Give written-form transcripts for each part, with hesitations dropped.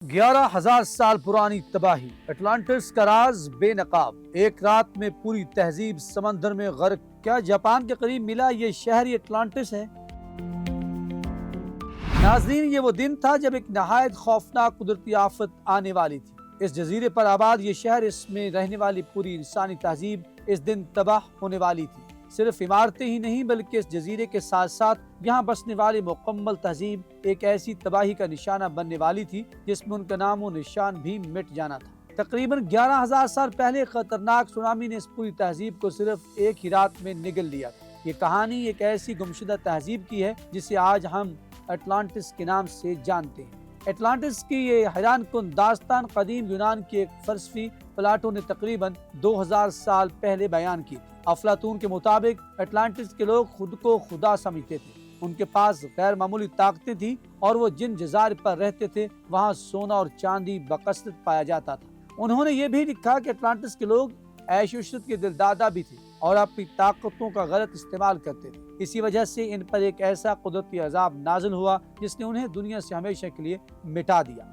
11,000 साल पुरानी तबाही, अटलांटिस का राज बेनकाब। एक रात में पूरी तहजीब समंदर में गर्क। क्या जापान के करीब मिला ये शहर ही अटलांटिस है? नाज़रीन, ये वो दिन था जब एक नहायत खौफनाक कुदरती आफत आने वाली थी। इस जजीरे पर आबाद ये शहर, इसमें रहने वाली पूरी इंसानी तहजीब इस दिन तबाह होने वाली थी। सिर्फ इमारतें ही नहीं बल्कि इस जजीरे के साथ साथ यहाँ बसने वाली मुकम्मल तहजीब एक ऐसी तबाही का निशाना बनने वाली थी जिसमें उनका नामो निशान भी मिट जाना था। तकरीबन 11,000 साल पहले खतरनाक सुनामी ने इस पूरी तहजीब को सिर्फ एक ही रात में निगल लिया। ये कहानी एक ऐसी गुमशुदा तहजीब की है जिसे आज हम अटलांटिस के नाम से जानते हैं। अटलांटिस की ये हैरान कुन दास्तान कदीम यूनान के एक फलसफी प्लाटो ने तकरीबन 2000 साल पहले बयान की थी। अफलातून के मुताबिक अटलांटिस के लोग खुद को खुदा समझते थे। उनके पास गैर मामूली ताकतें थी और वो जिन जज़ायर पर रहते थे वहाँ सोना और चांदी बकसरत पाया जाता था। उन्होंने ये भी लिखा कि अटलांटिस के लोग ऐश इशरत के दिलदादा भी थे और अपनी ताकतों का गलत इस्तेमाल करते थे। इसी वजह से इन पर एक ऐसा कुदरती अजाब नाजिल हुआ जिसने उन्हें दुनिया से हमेशा के लिए मिटा दिया।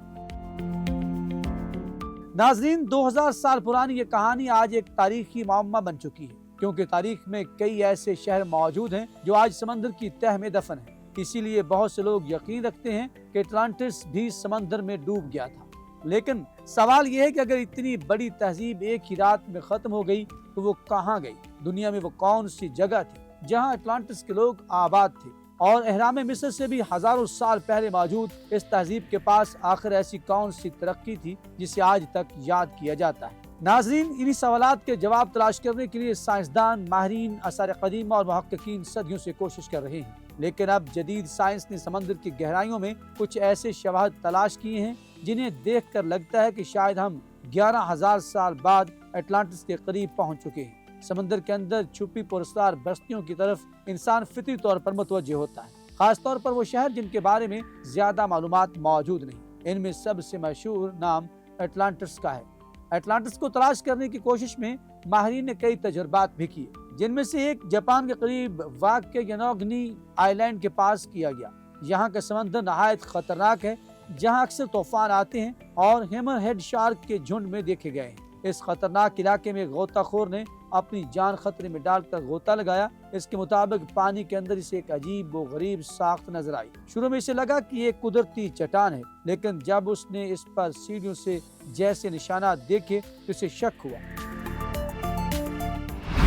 नाज़रीन, 2000 साल पुरानी ये कहानी आज एक तारीखी मामला बन चुकी है, क्योंकि तारीख में कई ऐसे शहर मौजूद हैं जो आज समंदर की तह में दफन हैं। इसीलिए बहुत से लोग यकीन रखते हैं कि अटलांटिस भी समंदर में डूब गया था। लेकिन सवाल यह है कि अगर इतनी बड़ी तहजीब एक ही रात में खत्म हो गई तो वो कहाँ गई? दुनिया में वो कौन सी जगह थी जहाँ अटलांटिस के लोग आबाद थे? और अहराम मिस्र से भी हजारों साल पहले मौजूद इस तहजीब के पास आखिर ऐसी कौन सी तरक्की थी जिसे आज तक याद किया जाता है? नाज़रीन, इन्हीं सवालात के जवाब तलाश करने के लिए साइंसदान, माहिरीन, आसार कदीमा और मुहक्किकीन सदियों से कोशिश कर रहे हैं। लेकिन अब जदीद साइंस ने समंदर की गहराइयों में कुछ ऐसे शवाहद तलाश किए हैं जिन्हें देखकर लगता है कि शायद हम 11,000 साल बाद अटलांटिस के करीब पहुंच चुके हैं। समंदर के अंदर छुपी पुरस्कार बस्तियों की तरफ इंसान फितरी तौर पर मुतवज्जे होता है, खास तौर पर वो शहर जिनके बारे में ज्यादा मालूमात मौजूद नहीं। इनमें सबसे मशहूर नाम अटलांटिस का है। अटलांटिस को तलाश करने की कोशिश में माहिरीन ने कई तजुर्बात भी किए, जिनमें से एक जापान के करीब वाक़ यनोगनी आइलैंड के पास किया गया। यहाँ का समंदर नहायत खतरनाक है, जहाँ अक्सर तूफान आते हैं और हैमर हेड शार्क के झुंड में देखे गए हैं। इस खतरनाक इलाके में गोताखोर ने अपनी जान खतरे में डालकर गोता लगाया। इसके मुताबिक पानी के अंदर इसे एक अजीब व गरीब साख्त नजर आई। शुरू में इसे लगा कि ये कुदरती चट्टान है, लेकिन जब उसने इस पर सीढ़ियों से जैसे निशानात देखे तो इसे शक हुआ।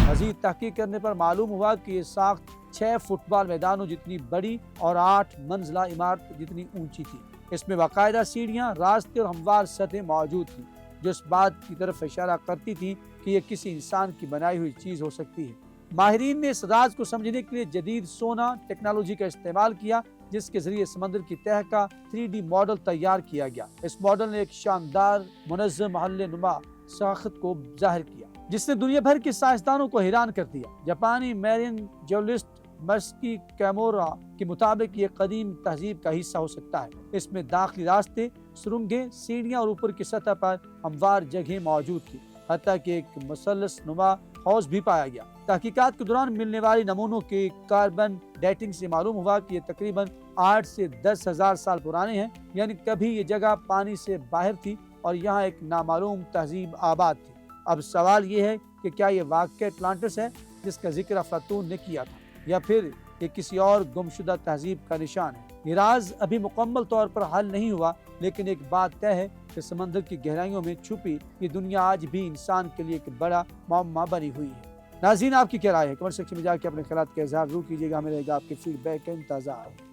मजीद तहकीक करने पर मालूम हुआ कि ये साख्त 6 फुटबॉल मैदानों जितनी बड़ी और 8 मंजिला इमारत जितनी ऊंची थी। इसमें बाकायदा सीढ़ियां, रास्ते और हमवार सतहें मौजूद थी, जो इस बात की तरफ इशारा करती थी कि यह किसी इंसान की बनाई हुई चीज हो सकती है। माहिरीन ने इस राज को समझने के लिए जदीद सोना टेक्नोलॉजी का इस्तेमाल किया, जिसके जरिए समंदर की तह का 3D मॉडल तैयार किया गया। इस मॉडल ने एक शानदार मुनज़्ज़म महल्ले नुमा साख्त को जाहिर किया, जिसने दुनिया भर के साइंसदानों को हैरान कर दिया। जापानी मैरीन जियोलॉजिस्ट मर्स्की कैमोरा के मुताबिक ये कदीम तहजीब का हिस्सा हो सकता है। इसमें दाखिली रास्ते, सुरंगें, सीढ़ियां और ऊपर की सतह पर हमवार जगह मौजूद थी। हत्ता कि एक मुसल्लस नुमा हौज भी पाया गया। तहकीकात के दौरान मिलने वाले नमूनों के कार्बन डेटिंग से मालूम हुआ कि ये तकरीबन 8 से 10,000 साल पुराने हैं, यानी कभी ये जगह पानी से बाहर थी और यहाँ एक नामालूम तहजीब आबाद थी। अब सवाल ये है कि क्या ये वाक़ई अटलांटिस है जिसका जिक्र अफलातून ने किया था, या फिर ये किसी और गुमशुदा तहजीब का निशान है? ये राज अभी मुकम्मल तौर पर हल नहीं हुआ, लेकिन एक बात तय है कि समंदर की गहराइयों में छुपी ये दुनिया आज भी इंसान के लिए एक बड़ा मामला बनी हुई है। नाज़रीन, आपकी क्या राय है? कमेंट सेक्शन में जाकर अपने ख्यालात का इज़हार जरूर कीजिएगा। हमें रहेगा आपके फीडबैक का इंतज़ार।